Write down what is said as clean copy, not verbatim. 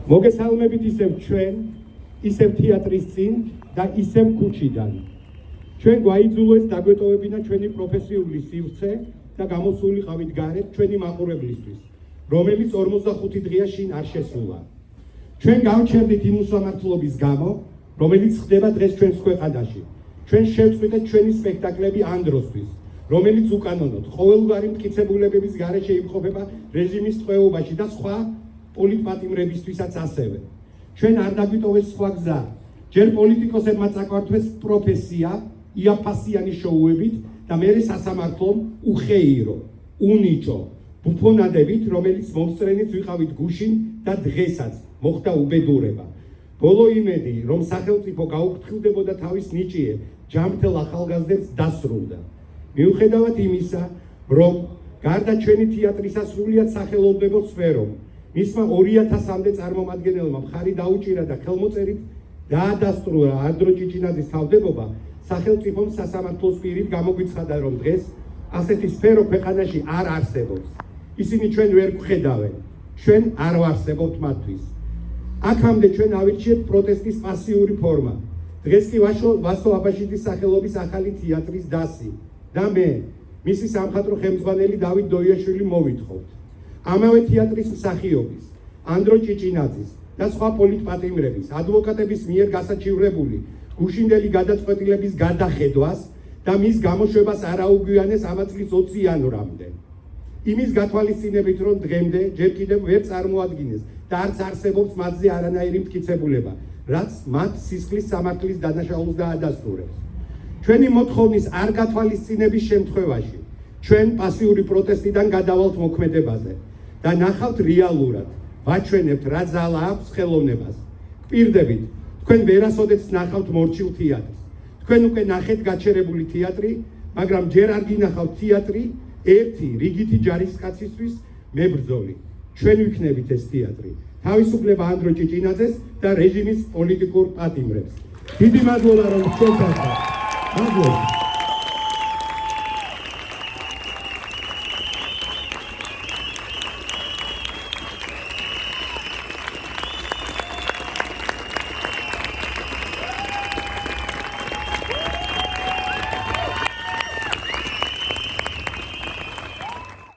მოგესალმებით ისევ ჩვენ, ისევ თეატრის წინ და ისევ ქუჩიდან. ჩვენ გვაიძულეს დაგვეტოვებინა ჩვენი პროფესიული სივრცე და გამოსულიყავით გარეთ ჩვენი მაყურებლისთვის, რომელიც 45 დღეა შინ არ შესულა. ჩვენ გავჩერდით იმ უსამართლობის გამო, რომელიც ხდება დღეს ჩვენს ქვეყანაში. ჩვენ შევწყვიტეთ ჩვენი სპექტაკლები ამ დროსთვის, რომელიც უკანონოდ ყოველგვარი მტკიცებულებების გარეშე იმყოფება რეჟიმის ტყვეობაში და სხვა პოლიტპატიმრებისთვისაც ასევე. ჩვენ არ დაგვიტოვეს სხვა გზა. ჯერ პოლიტიკოსებმა წაკვართვეს პროფესია იაფასიანი შოუებით და მერე სასამართლომ უხეირო, უნიჭო, ბუფონადებით, რომელიც მომსწრენით ვიყავით გუშინ და დღესაც მოხდა უბედურება. ბოლო იმედი, რომ სახელმწიფო გაუფრთხილდებოდა თავის ნიჭიერ ჯანმრთელ ახალგაზრდებს დასრულდა. მიუხედავად იმისა, რომ გარდა ჩვენი თეატრისა სრულიად სახელოვნებო სფერომ, მისმა 2000-მდე წარმომადგენელმა მხარი დაუჭირა და ხელმოწერით დაადასტურა ანდრო ჭიჭინაძის თავდებობა, სახელმწიფომ სასამართლოს პირით გამოგვიცხადა, რომ დღეს ასეთი სფერო ქვეყანაში არ არსებობს. ისინი ჩვენ ვერ გვხედავენ, ჩვენ არ ვარსებობთ მათთვის. აქამდე ჩვენ ავირჩიეთ პროტესტის პასიური ფორმა. დღეს კი ვასო აბაშიძის სახელობის ახალი თეატრის დასი და მე, მისი სამხატვრო ხელმძღვანელი დავით დოიაშვილი მოვითხოვთ. ამავე თეატრის მსახიობის, ანდრო ჭიჭინაძის და სხვა პოლიტპატიმრების, ადვოკატების მიერ გასაჩივრებული გუშინდელი გადაწყვეტილების გადახედვას და მის გამოშვებას არაუგვიანეს ამა წლის 20 იანვრამდე. იმის გათვალისწინებით, რომ დღემდე ჯერ კიდევ ვერ წარმოადგინეს და არც არსებობს მათზე არანაირი მტკიცებულება, რაც მათ სისხლის სამართლის დანაშაულს დაადასტურებს. ჩვენი მოთხოვნის არ გათვალისწინების შემთხვევაში ჩვენ პასიური პროტესტიდან გადავალთ მოქმედებაზე და ნახავთ რეალურად, ვაჩვენებთ რა ძალა აქვს ხელოვნებას. პირდებით, თქვენ ვერასოდეს ნახავთ მორჩილ თეატრს. თქვენ უკვე ნახეთ გაჩერებული თეატრი, მაგრამ ჯერ არ გინახავთ თეატრი ერთი რიგითი ჯარისკაცისთვის მებრძოლი. ჩვენ ვიქნებით ეს თეატრი. თავისუფლება ანდრო ჭიჭინაძეს და რეჟიმის პოლიტიკურ პატიმრებს. დიდი მადლობა, რომ ჩვენთან ხართ. მადლობა.